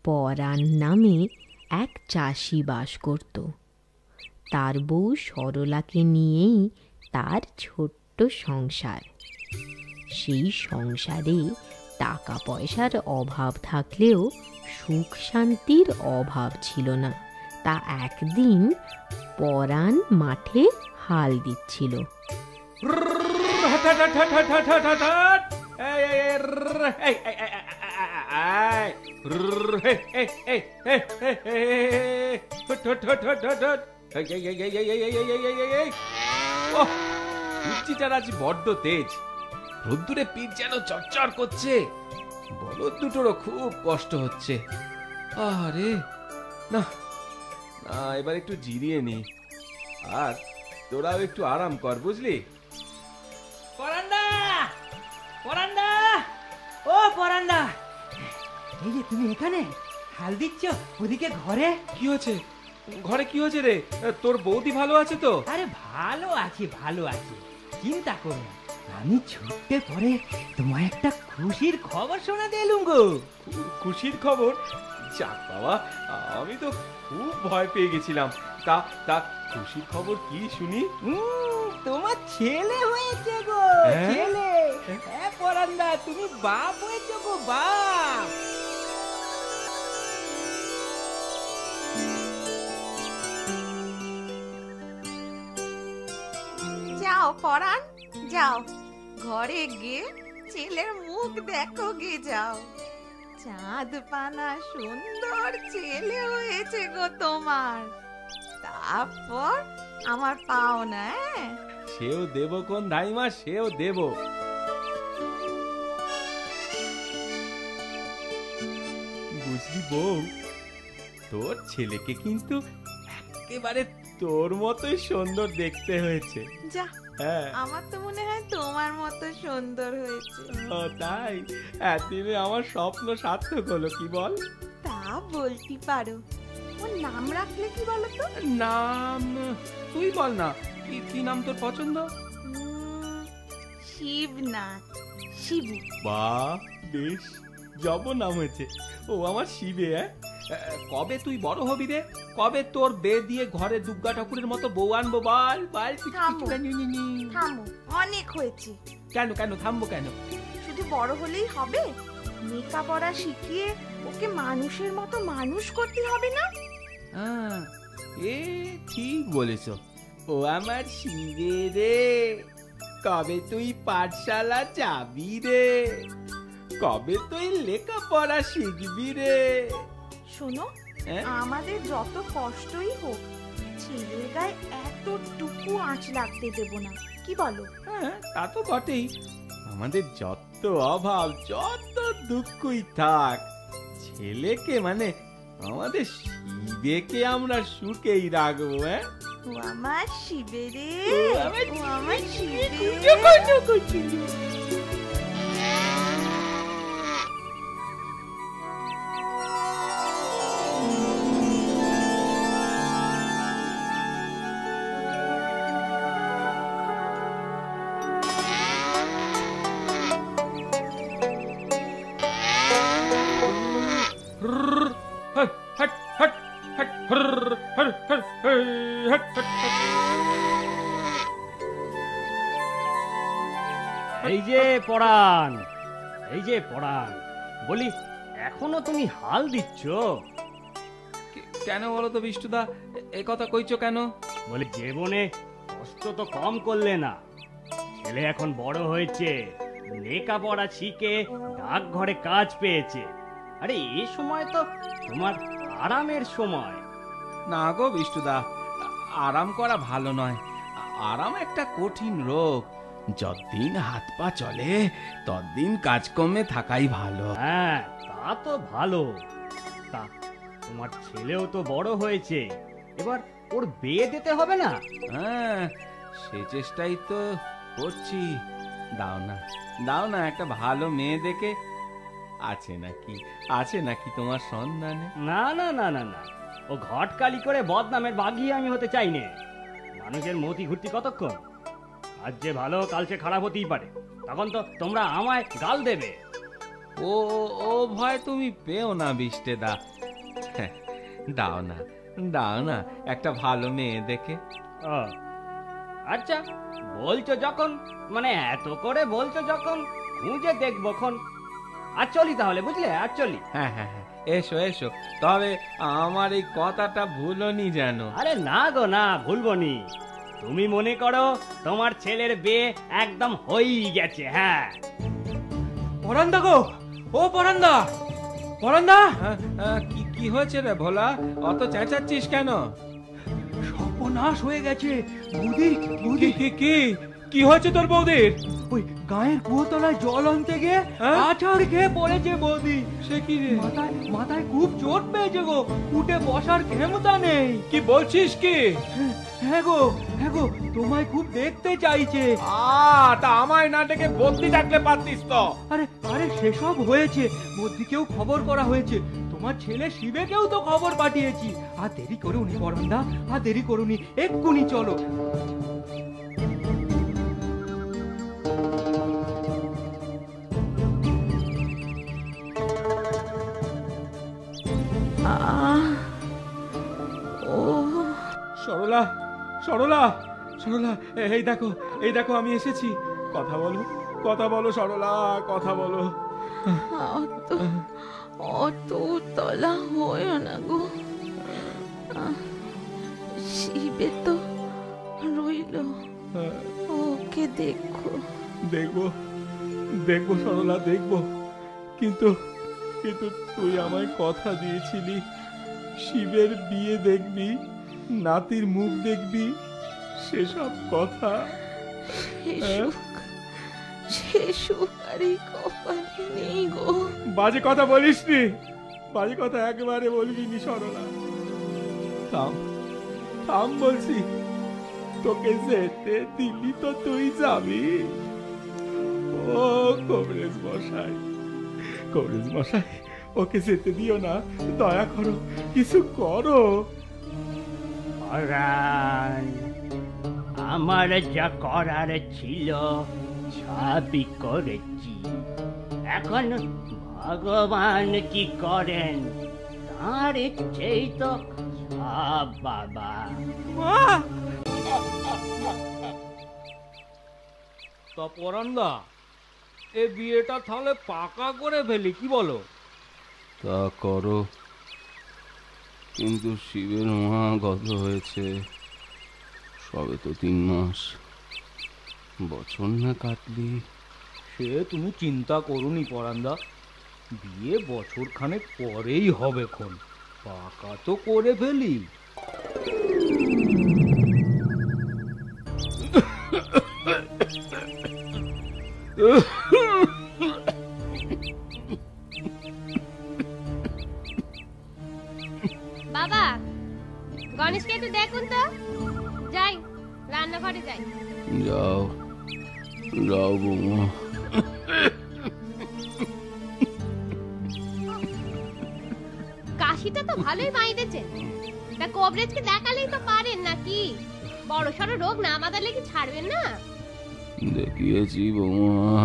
পরাণ নামে এক চাষি বাস করত। তার বউ সরলাকে নিয়েই তার ছোট্ট সংসার। সেই সংসারে টাকা পয়সার অভাব থাকলেও সুখ শান্তির অভাব ছিল না। তা একদিন পরাণ মাঠে হাল দিচ্ছিল। আজ বড্ড তেজ, রোদ্দুরে পিঠ যেন চরচর করছে। বলদ দুটোরও খুব কষ্ট হচ্ছে। আরে না না, এবার একটু জিরিয়ে নি, আর তোরাও একটু আরাম কর, বুঝলি? পরান্ডা, পরান্ডা, ও পরান্ডা, এই যে তুমি এখানে হাল দিচ্ছ, ওদিকে ঘরে কি হয়েছে? ঘরে কি হয়েছে রে? তোর বৌদি ভালো আছে তো? আরে ভালো আছি, ভালো আছি, চিন্তা করো না। আমি ছুটতে পরে তোমায় একটা খুশির খবর শোনাতে এলুম গো। খুশির খবর? যাক বাবা, আমি তো খুব ভয় পেয়ে গেছিলাম। তা তা খুশির খবর কি শুনি? তোমার ছেলে হয়েছে গো, ছেলে। হ্যাঁ পরান্ডা, তুমি বাপ হয়েছো গো, বাপ। যাও পরাণ, যাও ঘরে গিয়ে ছেলের মুখ দেখো গে, যাও। চাঁদ পানা সুন্দর ছেলে হয়েছে গো তোমার। তারপর আমার পাওনা। সেও দেব কোন ধাইমা, সেও দেব। বুঝলি বউ, তোর ছেলেকে কিন্তু একেবারে তোর মতোই সুন্দর দেখতে হয়েছে। যা, হ্যাঁ, আমার তো মনে হয় তোমার মতো সুন্দর হয়েছে। ও তাই? এতদিনে আমার স্বপ্ন সার্থক হলো, কি বল? তা বলতে পারো। ওর নাম রাখলে কি বলো তো? নাম তুই বল না, কি নাম তোর পছন্দ? শিবনাথ, শিবু। বাহ, বেশ জব নাম হয়েছে। ও আমার শিবে। কবে তুই বড় হবি রে? কবে তোর বে দিয়ে ঘরে দুর্গা ঠাকুরের মতো বউ আনবো? বল বল। থামো, অনেক হয়েছে। কেন কেন থামবো কেন? শুধু বড় হলেই হবে? লেখাপড়া শিখিয়ে ওকে মানুষের মতো মানুষ করতে হবে না? এ ঠিক বলেছ। ও আমার শিবে রে, কবে তুই পাঠশালা যাবি রে? কবে তুই লেখাপড়া শিখবি রে? শোনো, আমাদের যত কষ্টই হোক ছেলের গায়ে এতটুকু আঁচ লাগতে দেব না, কি বলো? হ্যাঁ, তা তো বটেই। আমাদের যত অভাব, যত দুঃখই থাক, ছেলেকে মানে আমাদের শিবেকে আমরা সুখেই রাখবো। হ্যাঁ, ও আমার শিবে রে, ও আমার শিবে। এই যে পরাণ, এই যে পরাণ, বলি এখনো তুমি হাল দিচ্ছ? কেন বলো তো বিষ্টুদা, এ কথা কইছো কেন? বলে জীবনে কষ্ট তো কম করলে না। ছেলে এখন বড় হয়েছে, লেখাপড়া শিখে ডাকঘরে কাজ পেয়েছে। আরে এই সময় তো তোমার আরামের সময়। না গো বিষ্টুদা, আরাম করা ভালো নয়। আরাম একটা কঠিন রোগ। যতদিন হাত পা চলে ততদিন কাজকর্মে থাকাই ভালো। হ্যাঁ, তা তো ভালো। তা তোমার ছেলেও তো বড় হয়েছে, এবার ওর বিয়ে দিতে হবে না? হ্যাঁ, সে চেষ্টাই তো করছি। দাও না, দাও না একটা ভালো মেয়ে দেখে। আছে নাকি তোমার সন্ধানে? না না না না না, ও ঘটকালি করে বদনামের বাঘি আমি হতে চাই না। মানুষের মতি ঘুরতি কতক্ষণ? আজ যে ভালো কাল সে খারাপ হতেই পারে, তখন তো তোমরা আমায় গাল দেবে। ও ও ভয় তুমি পেও না বিষ্টে দা। দাও না, দাও না একটা ভালো মেয়ে দেখে। ও, আচ্ছা বলছো যখন, মানে এত করে বলছো যখন, খুঁজে দেখবখন। আর চলি তাহলে, বুঝলে? আর চলি। হ্যাঁ হ্যাঁ হ্যাঁ, এসো এসো, তবে আমার এই কথাটা ভুলোনি যেন। আরে না গো না, ভুলবনি। তুমি মনে করো তোমার ছেলের বিয়ে একদম হয়েই গেছে। হ্যাঁ। পরান্দা গো, ও পরান্দা, পরান্দা, কি কি হয়েছে রে ভোলা? অত চেঁচাচ্ছিস কেন? সর্বনাশ হয়ে গেছে। বৌদি, বৌদি, কি কি কি হয়েছে তোর বৌদির? ওই গায়ের কুয়োতলায় জল আনতে গিয়ে হ্যাঁ? আছাড় খেয়ে পড়েছে বৌদি। সে কি রে? মাথায় মাথায় খুব চোট পেয়েছে গো, উঠে বসার ক্ষমতা নেই। কি বলছিস কি? হ্যাঁ গো, হ্যাঁ গো, তোমায় খুব দেখতে চাইছে। তা আমায় না ডেকে বদ্যি ডাকলে পারতিস তো। আরে আরে সেসব হয়েছে, বৌদিকেও খবর করা হয়েছে, তোমার ছেলে শিবেকেও তো খবর পাঠিয়েছি। আর দেরি করুনি পরান্দা, আর দেরি করুনি, এক্ষুনি চলো। সরলা, সরলা, সরলা, এই দেখো, এই দেখো আমি এসেছি। কথা বলো, কথা বলো সরলা, কথা বলো। অত তলা হয় না গো, শিবে তো রইল, ওকে দেখো। দেখবো, দেখবো সরলা, দেখবো, কিন্তু কিন্তু তুই আমায় কথা দিয়েছিলি শিবের বিয়ে দেখবি, নাতির মুখ দেখবি, সেসব কথা সে সুখ আর এই কপালে নেই গো। বাজে কথা বলিস নি, বাজে কথা একেবারে বলবি নি সরলা। থাম, থাম বলছি। তোকে যেতে দিলি তো তুই যাবি। ও কবরেজ মশাই, কবরেজ মশাই, ওকে যেতে দিও না, দয়া করো, কিছু করো। আমার যা করার ছিল সবই করেছি। এখন ভগবান কি করেন তার ইচ্ছেই তো সব। বাবা, তা পরান্দা, এ বিয়েটা তাহলে পাকা করে ফেলি, কি বলো? তা করো, কিন্তু শিবের মা গত হয়েছে সবে তো 3 মাস, বছর না কাটলি। সে তুমি চিন্তা করুনি পরান্দা, বিয়ে বছর খানেক পরেই হবে খন, পাকা তো করে ফেলি। বাবা, গণেশকে একটু দেখুন তো। যাই, রান্নাঘরে যাই। যাও যাও বৌমা। কাশিটা তো ভালোই বাইরেছেন, তা কবরেজকে দেখালেই তো পারেন নাকি? বড় সড়ো রোগ না আমাদের কি ছাড়বেন না? দেখিয়েছি বৌমা,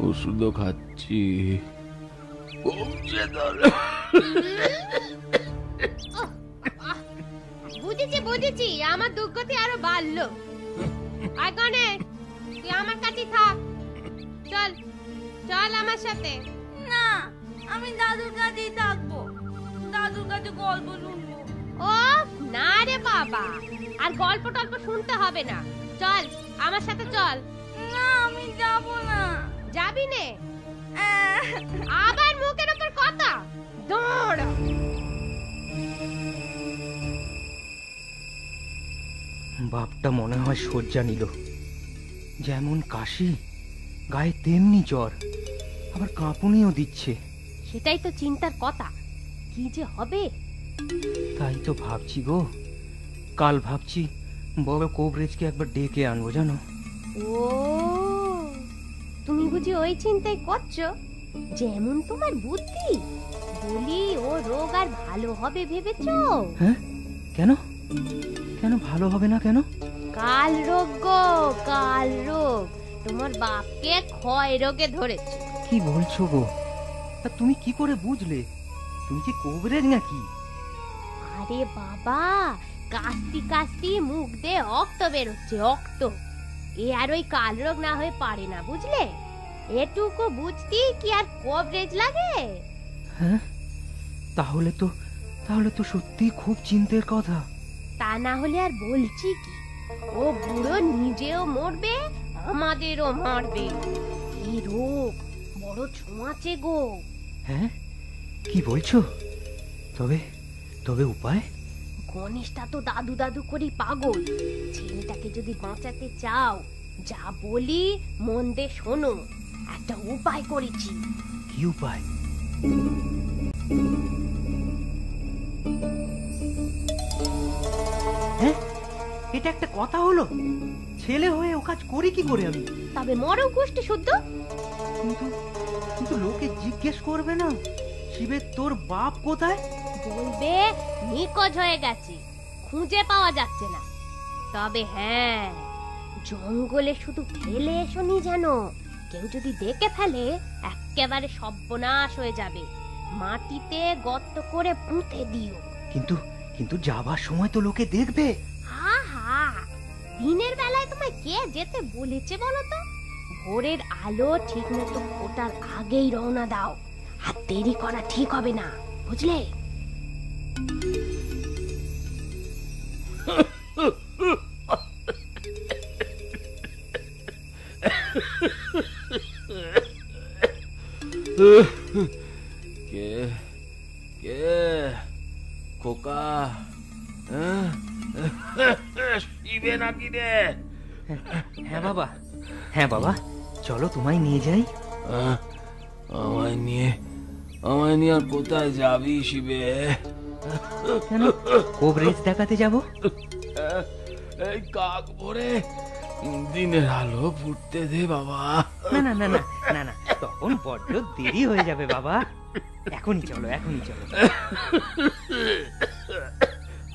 ওষুধও খাচ্ছি, কমছে বুঝেছি বুঝেছি, আমার দুর্গতি আরো বাড়লো। আর গণেশ, তুই আমার কাছে থাক। চল চল আমার সাথে। না, আমি দাদুর কাছেই থাকবো, দাদুর কাছে গল্প শুনবো। ও না রে বাবা, আর গল্প টল্প শুনতে হবে না, চল আমার সাথে চল। না, আমি যাব না। যাবি নে? আবার মুখের উপর কথা, দৌড়। বাপটা মনে হয় শয্যা নিল, যেমন কাশি গায়ে তেমনি জ্বর, আবার কাঁপুনিও দিচ্ছে। সেটাই তো চিন্তার কথা, কি যে হবে। তাই তো ভাবছি গো, কাল ভাবছি বড় কবরেজকে একবার ডেকে আনবো, জানো। ও তুমি বুঝি ওই চিন্তাই করছো? যেমন তোমার বুদ্ধি, বলি ও রোগ আর ভালো হবে ভেবেছো? হ্যাঁ, কেন কেন ভালো হবে না কেন? কাল রোগ গো, কাল রোগ। তোমার বাপকে ক্ষয় রোগে ধরেছে। কি বলছো গো? তা তুমি কি করে বুঝলে? তুমি কি কবরেজ নাকি? আরে বাবা, কাস্তি কাস্তি মুখ দিয়ে রক্ত বেরোচ্ছে, রক্ত। এ আর ওই কাল রোগ না হয়ে পারে না, বুঝলে? এটুকু বুঝতে কি আর কবরেজ লাগে? হ্যাঁ, তাহলে তো সত্যি খুব চিন্তার কথা। তা না হলে আর বলছি কি, ও বুড়ো নিজেও মরবে, আমাদেরও মারবে। এই রোগ বড় ছোঁয়াচে গো। হ্যাঁ, কি বলছো? তবে উপায়? গণেশটা তো দাদু দাদু করে পাগল। ছেলেটাকে যদি বাঁচাতে চাও, যা বলি মন দিয়ে শোনো। একটা উপায় করেছি। কি উপায়? হ্যাঁ, এটা একটা কথা হলো? ছেলে হয়ে ও কাজ করি কি করে আমি? তবে মরও গোষ্ঠী শুদ্ধ। কিন্তু লোকে জিজ্ঞেস করবে না শিবের তোর বাপ কোথায়? বলবে নিখোঁজ হয়ে গেছে, খুঁজে পাওয়া যাচ্ছে না। তবে হ্যাঁ, জঙ্গলে শুধু ফেলে এসোনি যেন। কেউ যদি দেখে ফেলে, একেবারে সর্বনাশ হয়ে যাবে। মাটিতে গর্ত করে পুঁতে দিও। কিন্তু যাবার সময় তো লোকে দেখবে। আহা, দিনের বেলায় তোমায় কে যেতে বলেছে বলো তো? ভোরের আলো ঠিক মতো ফোটার আগেই রওনা দাও। আর দেরি করা ঠিক হবে না, বুঝলে? কে কে খোকা? শিবে নাকি রে? হ্যাঁ বাবা, চলো তোমায় নিয়ে যাই। আমায় নিয়ে আর কোথায় যাবি শিবে? কেন, কবরেজ দেখাতে যাব। এই কাক ভরে দিনের আলো ফুটতে দে বাবা। না, তখন বড্ড দেরি হয়ে যাবে বাবা। এখনই চলো।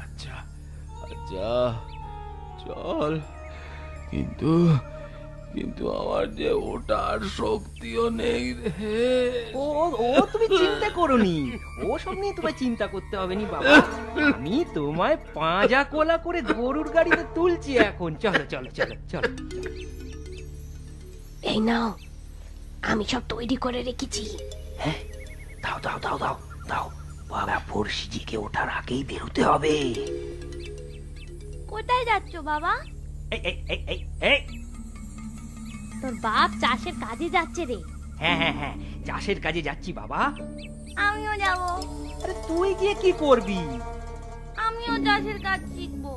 আচ্ছা চল। কিন্তু আমার যে ওটার শক্তিও নেই রে। ও তুমি চিন্তা করোনি, ও সব নিয়ে তোমায় চিন্তা করতে হবে নি বাবা। আমি তোমায় পাঁজা কোলা করে গরুর গাড়িতে তুলছি এখন। চলো। এই নাও, আমি সব তৈরি করে রেখেছি। হ্যাঁ, দাও। বাবা পড়শিজিকে ওঠার আগেই বেরোতে হবে। কোথায় যাচ্ছ বাবা? এই তোর বাপ চাষের কাজে যাচ্ছে রে। হ্যাঁ, চাষের কাজে যাচ্ছি বাবা। আমিও যাব। আরে তুই গিয়ে কি করবি? আমিও চাষের কাজ শিখবো।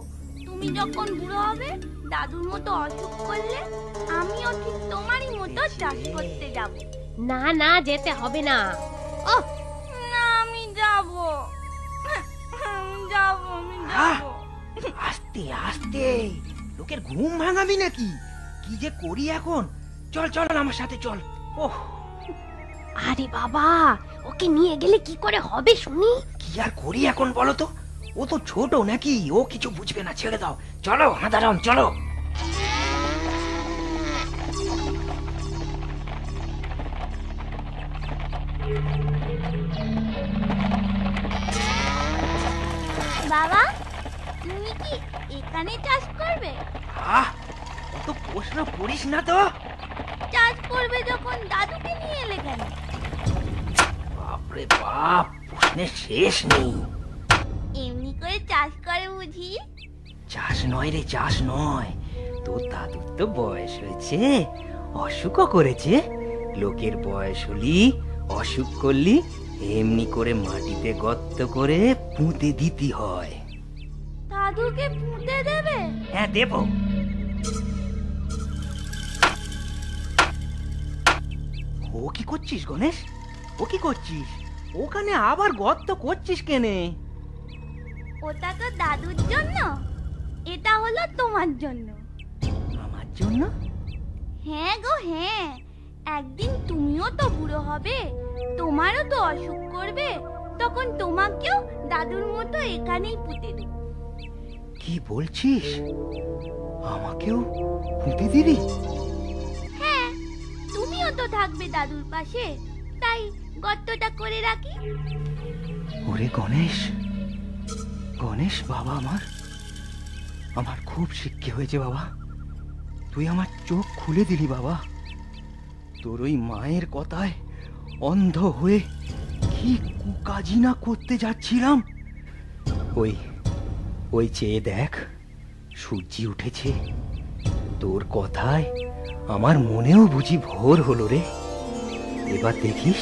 তুমি যখন বুড়ো হবে, দাদুর মতো অসুখ করলে, আমিও ঠিক তোমারই মতো চাষ করতে যাব। না, যেতে হবে না। ও না, আমি যাব। আস্তে, লোকের ঘুম ভাঙাবি নাকি? কি যে করি এখন। চল আমার সাথে চল। ওহ, আরে বাবা, ওকে নিয়ে গেলে কি করে হবে শুনি? কি আর করি এখন বলো তো? ও তো ছোট নাকি, ও কিছু বুঝবে না, ছেড়ে দাও। চলো হাঁদারাম, চলো। বাবা, তুমি কি এখানে চাষ করবে? অত প্রশ্ন করিস না তো। চাষ করবে যখন দাদুকে নিয়ে এলে কেন? বাপরে বাপ, প্রশ্নের শেষ নেই। এমনি করে চাষ করে বুঝি? চাষ নয় রে, চাষ নয়। তোর দাদুর তো বয়স হয়েছে, অসুখও করেছে। লোকের বয়স হলি, অসুখ করলি, এমনি করে মাটিতে গর্ত করে পুঁতে দিতে হয়। দাদুকে পুঁতে দেবে? হ্যাঁ, দেব। ও কি করছিস গণেশ? ও কি করছিস? ওখানে আবার গর্ত করছিস কেনে? ওটা তো দাদুর জন্য, এটা হলো তোমার জন্য। আমার জন্য? হ্যাঁ গো হ্যাঁ, একদিন তুমিও তো বুড়ো হবে, তোমারও তো অসুখ করবে, তখন তোমাকেও দাদুর মতো এখানেই পুঁতে দেব। কি বলছিস? আমাকেও পুঁতে দিবি? হ্যাঁ, তুমিও তো থাকবে দাদুর পাশে, তাই গর্তটা করে রাখি। ওরে গণেশ, গণেশ বাবা আমার, আমার খুব শিক্ষা হয়েছে বাবা। তুই আমার চোখ খুলে দিলি বাবা। তোর ওই মায়ের কথায় অন্ধ হয়ে কি কুকাজি না করতে যাচ্ছিলাম। ওই ওই চেয়ে দেখ, সূর্যি উঠেছে। তোর কথায় আমার মনেও বুঝি ভোর হলো রে। এবার দেখিস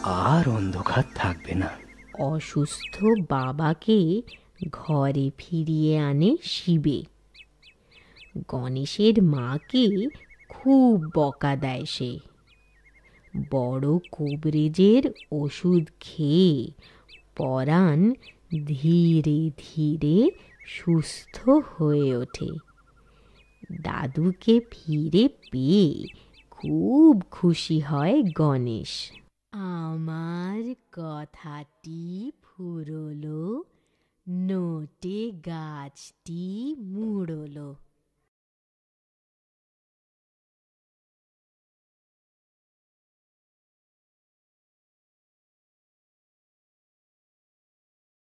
আর অন্ধকার থাকবে না। অসুস্থ বাবাকে ঘরে ফিরিয়ে আনে শিবে। গণেশের মাকে খুব বকা দেয় সে। বড় কবরেজের ওষুধ খেয়ে পরাণ ধীরে ধীরে সুস্থ হয়ে ওঠে। দাদুকে ফিরে পেয়ে খুব খুশি হয় গণেশ। আমার কথাটি ফুরলো, নোটে গাছটি মুড়লো।